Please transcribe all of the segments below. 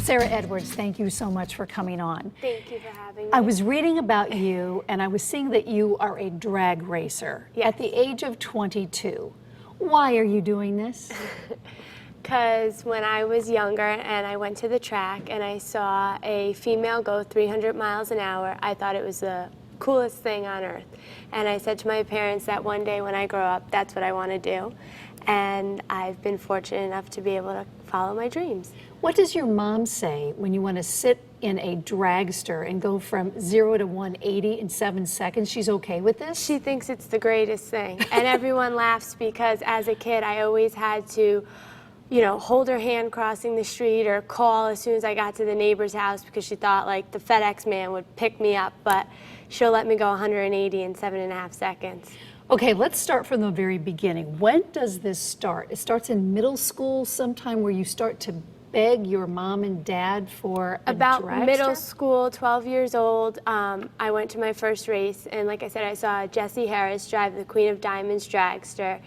Sarah Edwards, thank you so much for coming on. Thank you for having me. I was reading about you, and I was seeing that you are a drag racer Yes. at the age of 22. Why are you doing this? Because when I was younger and I went to the track and I saw a female go 300 miles an hour, I thought it was the coolest thing on earth. And I said to my parents that one day when I grow up, that's what I want to do. And I've been fortunate enough to be able to follow my dreams. What does your mom say when you want to sit in a dragster and go from 0 to 180 in 7 seconds? She's okay with this? She thinks it's the greatest thing. And everyone laughs because as a kid, I always had to, you know, hold her hand crossing the street or call as soon as I got to the neighbor's house because she thought like the FedEx man would pick me up, but she'll let me go 180 in 7.5 seconds. Okay, let's start from the very beginning. When does this start? It starts in middle school, sometime where you start to beg your mom and dad for a About dragster? middle school, 12 years old, I went to my first race, and like I said, I saw Jessie Harris drive the Queen of Diamonds dragster,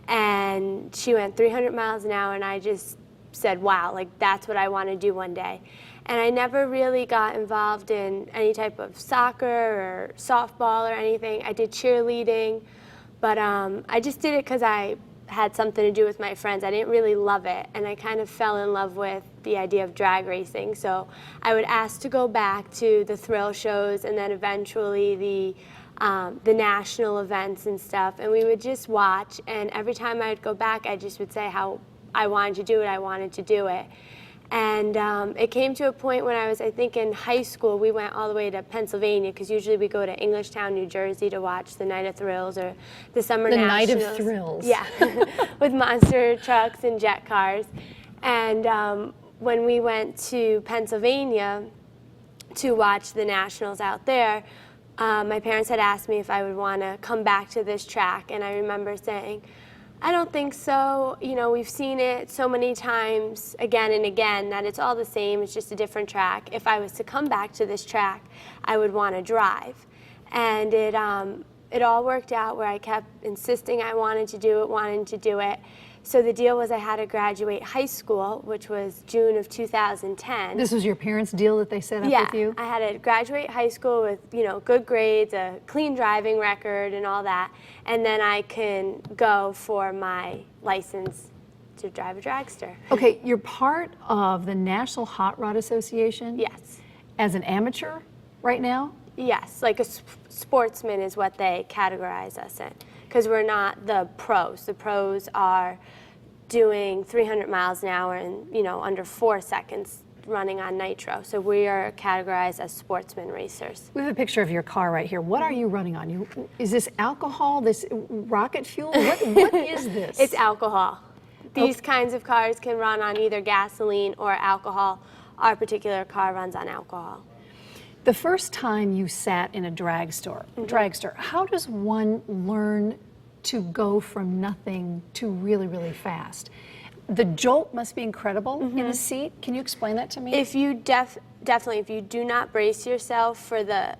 and she went 300 miles an hour, and I just said, wow, like that's what I want to do one day. And I never really got involved in any type of soccer or softball or anything. I did cheerleading, but I just did it because I had something to do with my friends. I didn't really love it, and I kind of fell in love with the idea of drag racing. So I would ask to go back to the thrill shows and then eventually the national events and stuff, and we would just watch, and every time I would go back, I just would say how I wanted to do it, I wanted to do it. And it came to a point when I was, I think, in high school. We went all the way to Pennsylvania because usually we go to Englishtown, New Jersey to watch the Night of Thrills or the Summer Nationals. The Night of Thrills. Yeah, with monster trucks and jet cars. And when we went to Pennsylvania to watch the Nationals out there, my parents had asked me if I would want to come back to this track. And I remember saying, I don't think so. You know, we've seen it so many times again and again that it's all the same. It's just a different track. If I was to come back to this track, I would want to drive. And it all worked out where I kept insisting I wanted to do it. So the deal was I had to graduate high school, which was June of 2010. This was your parents' deal that they set up with you? Yeah, I had to graduate high school with, you know, good grades, a clean driving record and all that, and then I can go for my license to drive a dragster. Okay, you're part of the National Hot Rod Association? Yes. As an amateur right now? Yes, like a sportsman is what they categorize us in, because we're not the pros. The pros are doing 300 miles an hour in, you know, under 4 seconds running on nitro. So we are categorized as sportsman racers. We have a picture of your car right here. What are you running on? Is this alcohol, this rocket fuel? What is this? It's alcohol. These kinds of cars can run on either gasoline or alcohol. Our particular car runs on alcohol. The first time you sat in a dragster, how does one learn to go from nothing to really, really fast? The jolt must be incredible in the seat. Can you explain that to me? If you definitely, if you do not brace yourself for the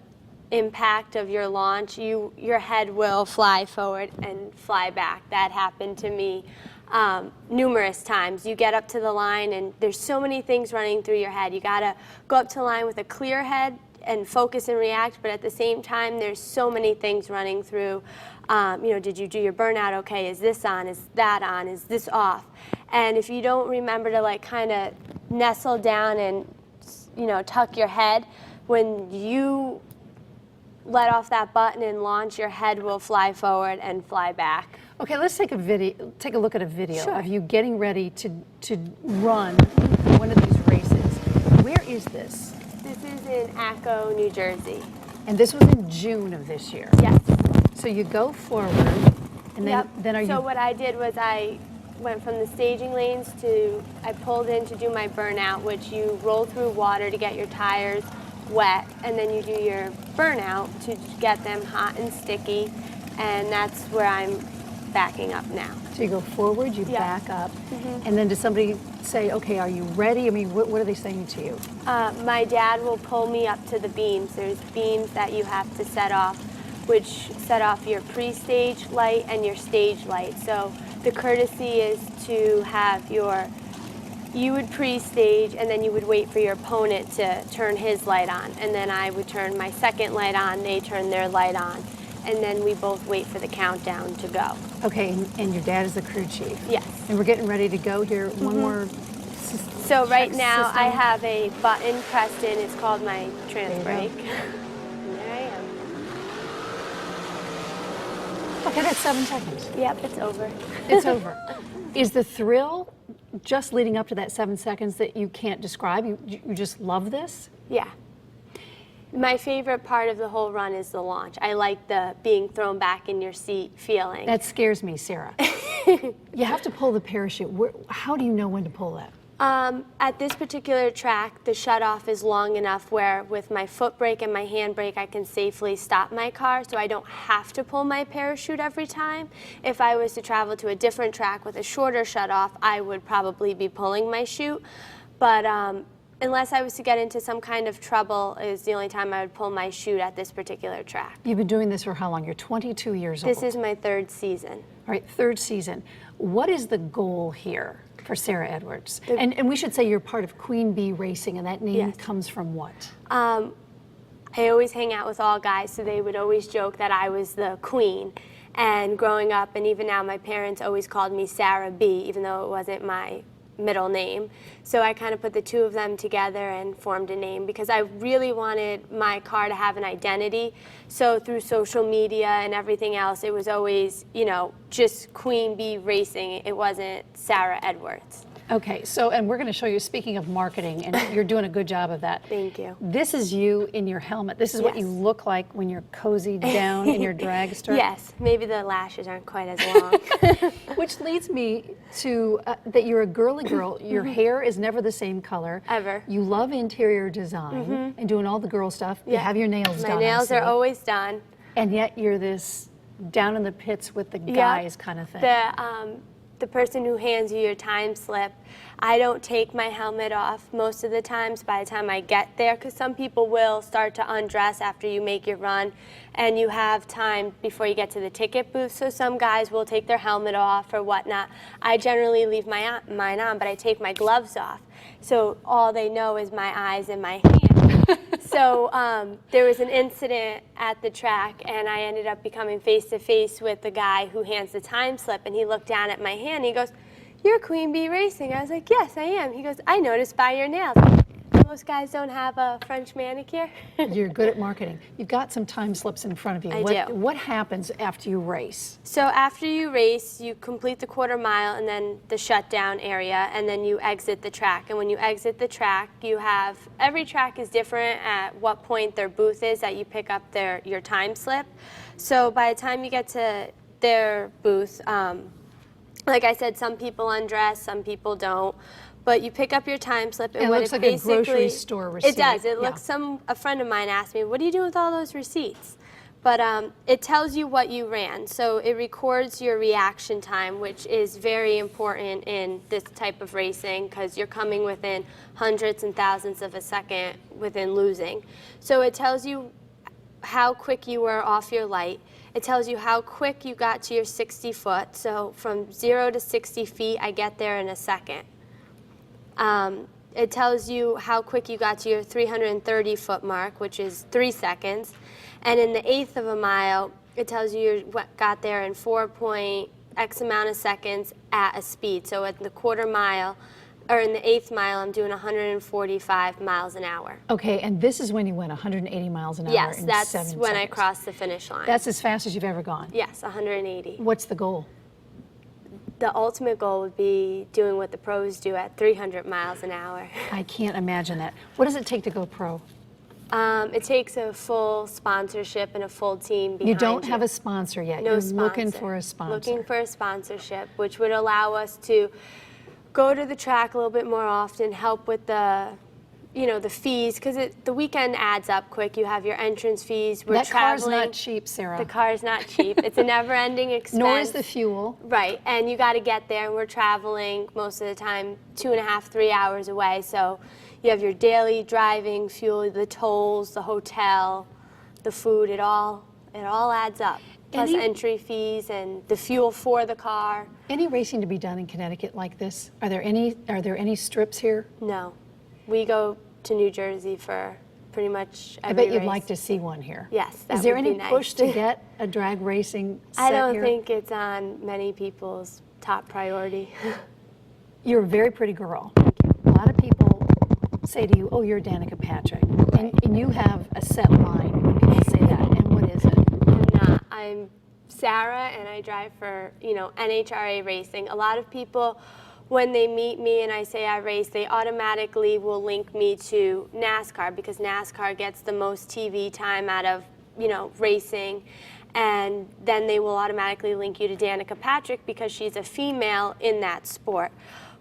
impact of your launch, your head will fly forward and fly back. That happened to me numerous times. You get up to the line and there's so many things running through your head. You gotta go up to the line with a clear head and focus and react, but at the same time there's so many things running through. You know, did you do your burnout okay? Is this on? Is that on? Is this off? And if you don't remember to like kind of nestle down and, you know, tuck your head, when you let off that button and launch, your head will fly forward and fly back. Okay, let's take a look at a video Sure. of you getting ready to run one of these races. Where is this? This is in Acco, New Jersey. And this was in June of this year. Yes. So you go forward, and then are you? So what I did was I went from the staging lanes to, I pulled in to do my burnout, which you roll through water to get your tires wet, and then you do your burnout to get them hot and sticky, and that's where I'm backing up now. So you go forward, you Yeah. back up, and then does somebody say, okay, are you ready? I mean, what are they saying to you? My dad will pull me up to the beams. There's beams that you have to set off, which set off your pre-stage light and your stage light. So the courtesy is to have your you would pre-stage, and then you would wait for your opponent to turn his light on, and then I would turn my second light on, they turn their light on, and then we both wait for the countdown to go. Okay, and your dad is the crew chief. Yes. And we're getting ready to go here. One more. So right check now system. I have a button pressed in. It's called my trans There you brake. go. And there I am. Okay, that's 7 seconds. Yep, it's over. It's over. Is the thrill just leading up to that 7 seconds that you can't describe? You just love this? Yeah. My favorite part of the whole run is the launch. I like the being thrown back in your seat feeling. That scares me, Sarah. You have to pull the parachute. How do you know when to pull that? At this particular track, the shutoff is long enough where with my foot brake and my hand brake, I can safely stop my car, so I don't have to pull my parachute every time. If I was to travel to a different track with a shorter shutoff, I would probably be pulling my chute. But unless I was to get into some kind of trouble is the only time I would pull my chute at this particular track. You've been doing this for how long? You're 22 years old. This is my 3rd season. All right, 3rd season. What is the goal here for Sarah Edwards? And we should say you're part of Queen Bee Racing, and that name Yes. comes from what? I always hang out with all guys, so they would always joke that I was the queen. And growing up, and even now, my parents always called me Sarah B, even though it wasn't my middle name. So I kind of put the two of them together and formed a name because I really wanted my car to have an identity. So through social media and everything else, it was always, you know, just Queen Bee Racing. It wasn't Sarah Edwards. Okay, so, and we're going to show you, speaking of marketing, and you're doing a good job of that. Thank you. This is you in your helmet. This is what you Yes. look like when you're cozied down in your dragster. Yes, maybe the lashes aren't quite as long. Which leads me to that you're a girly girl. Your hair is never the same color. Ever. You love interior design and doing all the girl stuff. You have your nails done. My nails I are see. always done. And yet you're this down in the pits with the guys kind of thing. The person who hands you your time slip, I don't take my helmet off most of the times by the time I get there, because some people will start to undress after you make your run and you have time before you get to the ticket booth, so some guys will take their helmet off or whatnot. I generally leave mine on, but I take my gloves off, so all they know is my eyes and my hands. So there was an incident at the track, and I ended up becoming face-to-face with the guy who hands the time slip, and he looked down at my hand, and he goes, "You're Queen Bee Racing." I was like, "Yes, I am." He goes, "I noticed by your nails. Most guys don't have a French manicure." You're good at marketing. You've got some time slips in front of you. I do. What happens after you race? So after you race, you complete the quarter mile and then the shutdown area, and then you exit the track. And when you exit the track, you have, every track is different at what point their booth is that you pick up your time slip. So by the time you get to their booth, like I said, some people undress, some people don't. But you pick up your time slip, and It what looks it like a basically, grocery store receipt. It does. It Yeah. looks. A friend of mine asked me, "What do you do with all those receipts?" But it tells you what you ran, so it records your reaction time, which is very important in this type of racing because you're coming within hundreds and thousands of a second within losing. So it tells you how quick you were off your light. It tells you how quick you got to your 60 foot. So from 0 to 60 feet, I get there in a second. It tells you how quick you got to your 330 foot mark, which is 3 seconds. And in the 1/8 of a mile, it tells you you got there in 4.x amount of seconds at a speed. So at the quarter mile, or in the 1/8 mile, I'm doing 145 miles an hour. Okay, and this is when you went 180 miles an hour Yes, in that's 7 when I seconds. crossed the finish line. That's as fast as you've ever gone. Yes, 180. What's the goal? The ultimate goal would be doing what the pros do at 300 miles an hour. I can't imagine that. What does it take to go pro? It takes a full sponsorship and a full team behind You don't have a sponsor yet. No You're sponsor. looking for a sponsor. Looking for a sponsorship, which would allow us to go to the track a little bit more often, help with the, the fees, because the weekend adds up quick. You have your entrance fees. We're that car's traveling. not cheap, Sarah. The car's not cheap. It's a never-ending expense. Nor is the fuel. Right, and you got to get there, and we're traveling most of the time 2.5, 3 hours away. So you have your daily driving, fuel, the tolls, the hotel, the food. It all adds up. plus Any- entry fees and the fuel for the car. Any racing to be done in Connecticut like this? Are there any strips here? No. We go to New Jersey for pretty much every I bet you'd race. like to see one here. Yes, that Is there would be any nice. push to get a drag racing set I don't here? think it's on many people's top priority. You're a very pretty girl. A lot of people say to you, "Oh, you're Danica Patrick," and you have a set line when people say that. And what is it? I'm not. I'm Sarah, and I drive for, NHRA racing. A lot of people, when they meet me and I say I race, they automatically will link me to NASCAR because NASCAR gets the most TV time out of, racing. And then they will automatically link you to Danica Patrick because she's a female in that sport.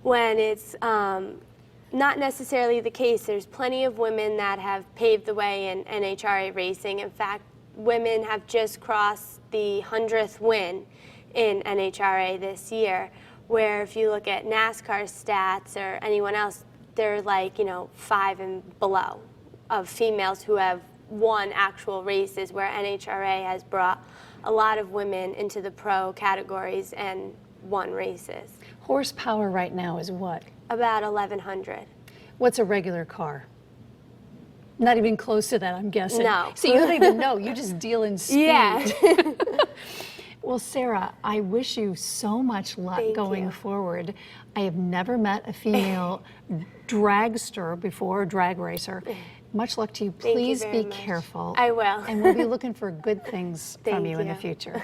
When it's not necessarily the case, there's plenty of women that have paved the way in NHRA racing. In fact, women have just crossed the 100th win in NHRA this year, where if you look at NASCAR stats or anyone else, they're like, 5 and below of females who have won actual races, where NHRA has brought a lot of women into the pro categories and won races. Horsepower right now is what? About 1,100. What's a regular car? Not even close to that, I'm guessing. No. So you don't even know. You just deal in speed. Yeah. Well, Sarah, I wish you so much luck Thank going you. forward. I have never met a female dragster before, a drag racer. Much luck to you. Thank you Please very be much. careful. I will. And we'll be looking for good things from Thank you in the you. future.